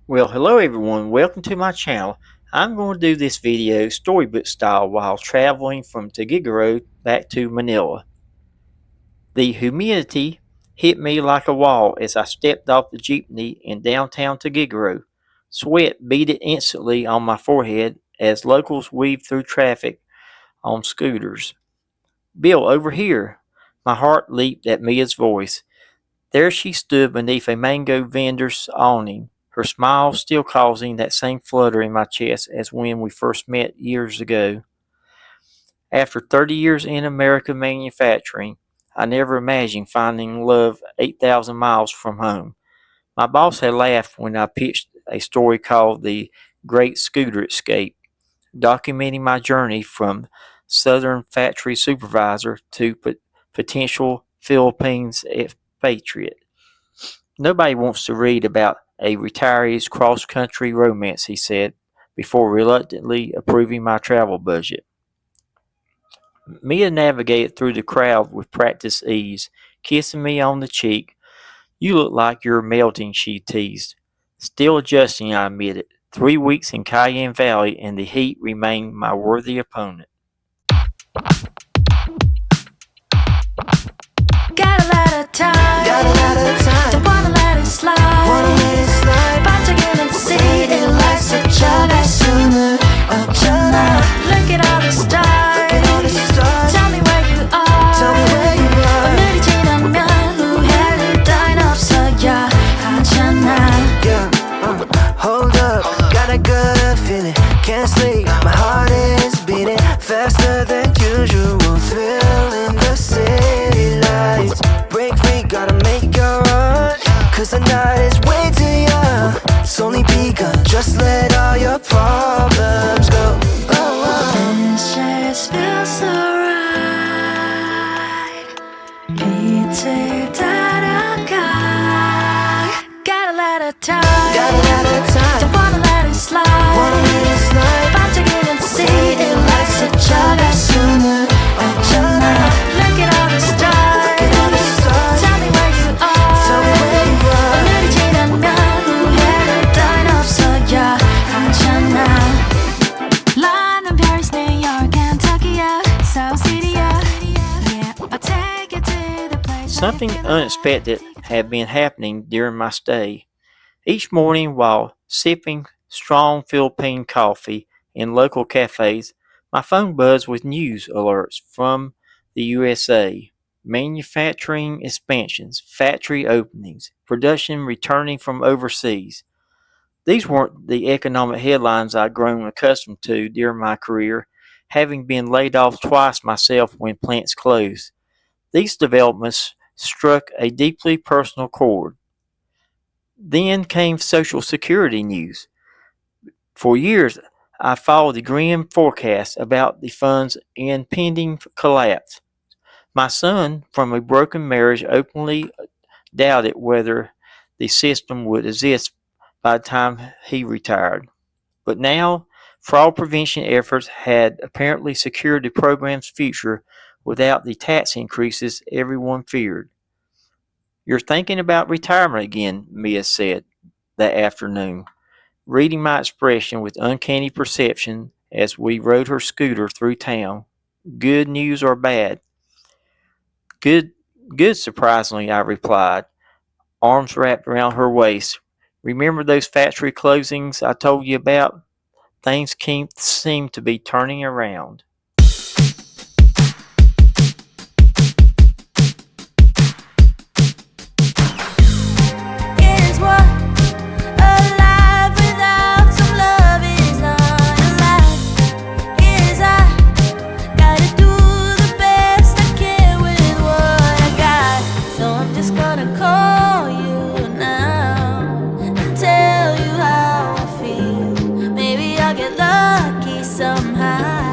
Well, hello everyone. Welcome to my channel. I'm going to do this video storybook style while traveling from Tuguegarao back to Manila. The humidity hit me like a wall as I stepped off the jeepney in downtown Tuguegarao. Sweat beaded instantly on my forehead as locals weaved through traffic on scooters. Bill, over here. My heart leaped at Mia's voice. There she stood beneath a mango vendor's awning, her smile still causing that same flutter in my chest as when we first met years ago. After 30 years in American manufacturing, I never imagined finding love 8,000 miles from home. My boss had laughed when I pitched a story called The Great Scooter Escape, documenting my journey from Southern factory supervisor to potential Philippines expatriate. Nobody wants to read about a retiree's cross country romance, he said, before reluctantly approving my travel budget. Mia navigated through the crowd with practiced ease, kissing me on the cheek. You look like you're melting, she teased. Still adjusting, I admitted. 3 weeks in Cayenne Valley and the heat remained my worthy opponent. Got a lot of time, don't wanna let it slide. About to get conceited like such a guy sooner of tonight. Look at all the stars, tell me where you are. 오늘이 지나면 후회를 따윈 없어야 하잖아. Hold up, got a good feeling, can't sleep, my heart is beating faster than usual, thrill in the city lights. Break free, gotta make a run, cause the night is way too young. It's only begun, just let all your problems go. This just feels so right. 빛을 따라가. Got a lot of time, don't wanna let it slide. about to get conceited like such a guy sooner of tonight. Look at all the stars, tell me where you are. 오늘이 지나면 후회를 따윈 없어야 하잖아. London, Paris, New York, and Tokyo, Seoul City, yeah, I'll take you to the place. Something unexpected had been happening during my stay. Each morning, while sipping strong Philippine coffee in local cafes, my phone buzzed with news alerts from the USA. Manufacturing expansions, factory openings, production returning from overseas. These weren't the economic headlines I'd grown accustomed to during my career, having been laid off twice myself when plants closed. These developments struck a deeply personal chord. Then came Social Security news. For years, I followed the grim forecasts about the fund's impending collapse. My son, from a broken marriage, openly doubted whether the system would exist by the time he retired. But now, fraud prevention efforts had apparently secured the program's future without the tax increases everyone feared. You're thinking about retirement again, Mia said that afternoon, reading my expression with uncanny perception as we rode her scooter through town. Good news or bad? Good, good, surprisingly, I replied, arms wrapped around her waist. Remember those factory closings I told you about? Things seem to be turning around. Is what alive without some love is not alive. Is I gotta do the best I can with what I got. So I'm just gonna call you now and tell you how I feel. Maybe I'll get lucky somehow.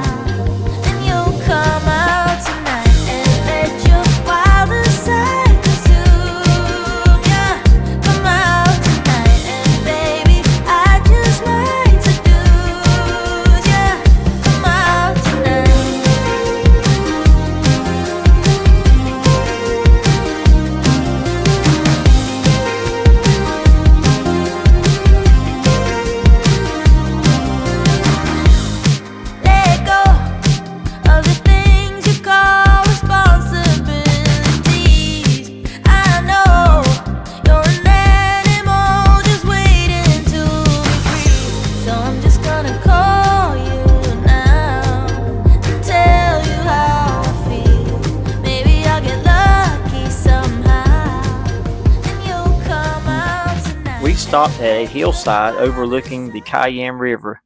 stopped at a hillside overlooking the Cayenne River.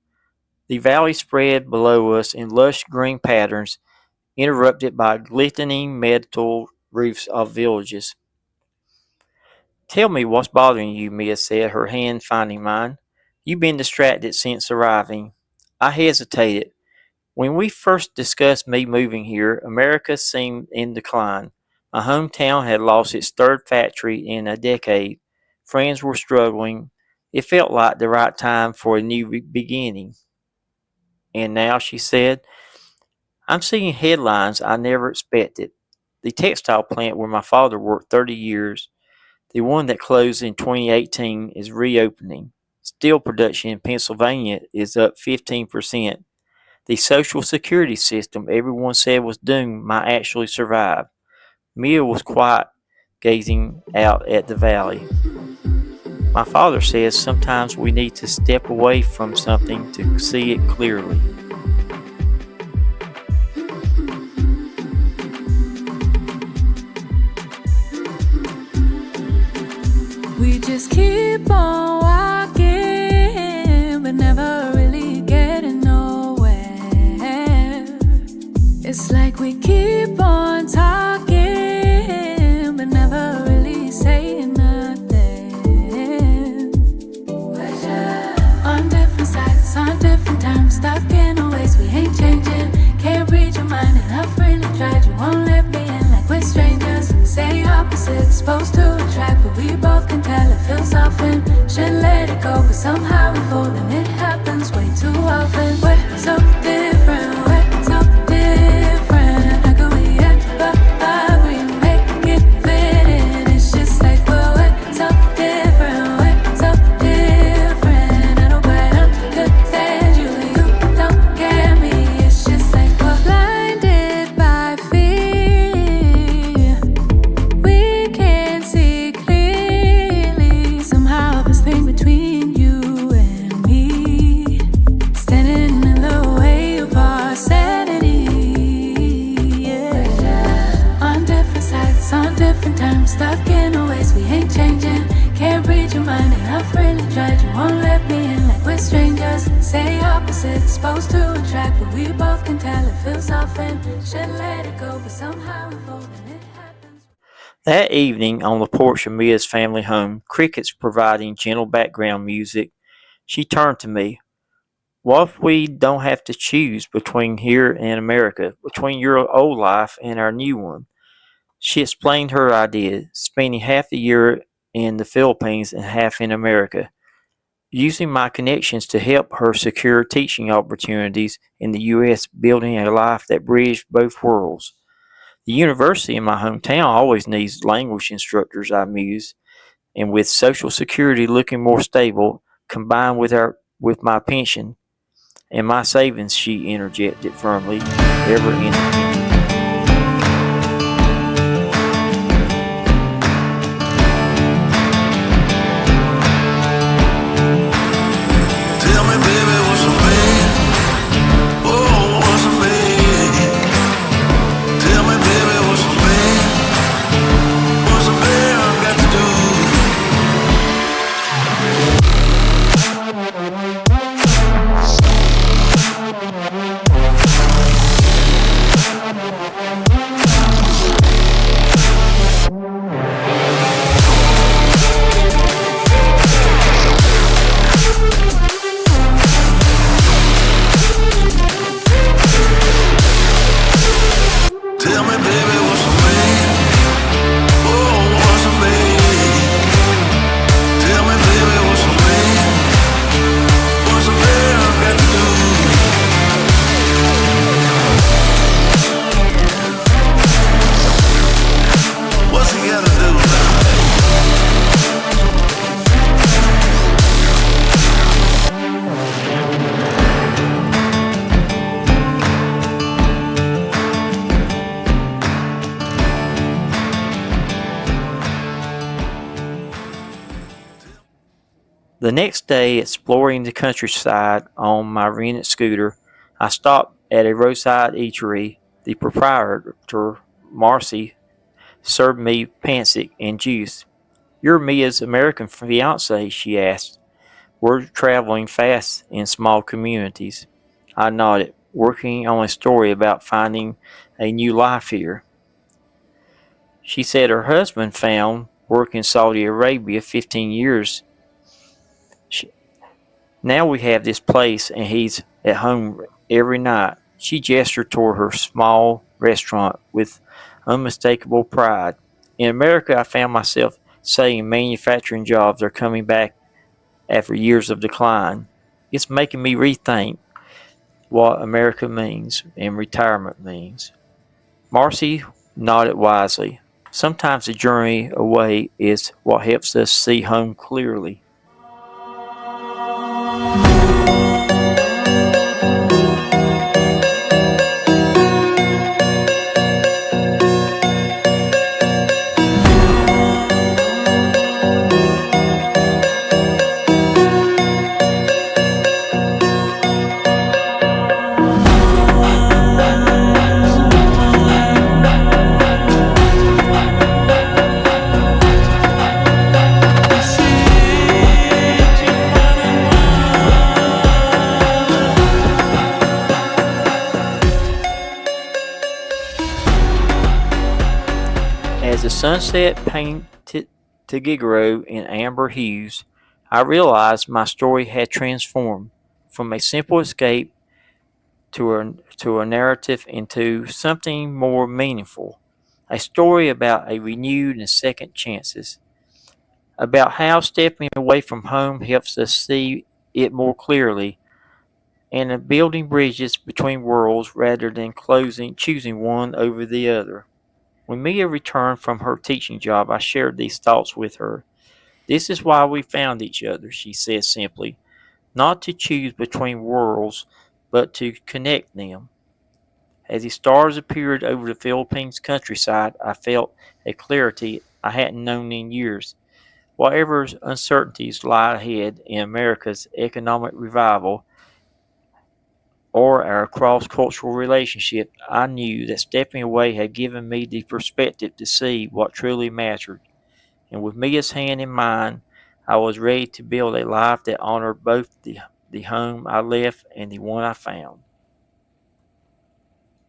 The valley spread below us in lush green patterns, interrupted by glistening metal roofs of villages. "Tell me what's bothering you," Mia said, her hand finding mine. "You've been distracted since arriving." I hesitated. When we first discussed me moving here, America seemed in decline. My hometown had lost its third factory in a decade. Friends were struggling. It felt like the right time for a new beginning. "And now," she said, "I'm seeing headlines I never expected. The textile plant where my father worked 30 years, the one that closed in 2018, is reopening. Steel production in Pennsylvania is up 15%. The Social Security system everyone said was doomed might actually survive." Mia was quiet, gazing out at the valley. "My father says sometimes we need to step away from something to see it clearly." We just keep on walking, but never really getting nowhere. It's like we keep on talking, but never really saying nothing. On different sides, on different times, stuck in a ways we ain't changing. Can't read your mind, and I've really tried. You won't let me in like we're strangers. Say opposites, supposed to attract, but we both can tell it feels often. Should let it go, but somehow we fold, and it happens way too often. We're so different, we're so different. How can we ever agree, make it fit in? It's just like we're so different, we're so different. I don't quite understand you, and you don't get me. It's just like we're blinded by fear. We can't see clearly. Somehow this thing between you and me, standing in the way of our sanity. Yeah. On different sides, on different times, stuck in a ways we ain't changing. Can't read your mind, and I've really tried. You won't let me in like we're strangers. Say opposites, supposed to attract, but we both can tell it feels often. Should let it go, but somehow we fold, and it happens. That evening, on the porch of Mia's family home, crickets providing gentle background music, she turned to me. "What if we don't have to choose between here and America, between your old life and our new one?" She explained her idea, spending half the year in the Philippines and half in America, using my connections to help her secure teaching opportunities in the U.S., building a life that bridged both worlds. "The university in my hometown always needs language instructors," I mused, "and with Social Security looking more stable, combined with my pension and my savings," she interjected firmly, ever independent. Tell me, baby, what's a man? Oh, what's a man? Tell me, baby, what's a man? What's a man got to do? Tell me, baby, what's a man? Oh, what's a man? Tell me, baby, what's a man? What's a man got to do? What's he gotta do now? The next day, exploring the countryside on my rented scooter, I stopped at a roadside eatery. The proprietor, Marcy, served me pancit and juice. "You're Mia's American fiancé?" she asked. "We're traveling fast in small communities." I nodded, working on a story about finding a new life here. She said her husband found work in Saudi Arabia 15 years. She, Now we have this place and he's at home every night. She gestured toward her small restaurant with unmistakable pride. In America, I found myself saying manufacturing jobs are coming back after years of decline. It's making me rethink what America means and retirement means. Marcy nodded wisely. Sometimes the journey away is what helps us see home clearly. As the sunset painted Tagigaro in amber hues, I realized my story had transformed from a simple escape to a narrative into something more meaningful. A story about a renewed and second chances, about how stepping away from home helps us see it more clearly, and of building bridges between worlds rather than choosing one over the other. When Mia returned from her teaching job, I shared these thoughts with her. "This is why we found each other," she said simply, "not to choose between worlds, but to connect them." As the stars appeared over the Philippines countryside, I felt a clarity I hadn't known in years. Whatever uncertainties lie ahead in America's economic revival or our cross-cultural relationship, I knew that stepping away had given me the perspective to see what truly mattered. And with Mia's hand in mine, I was ready to build a life that honored both the home I left and the one I found.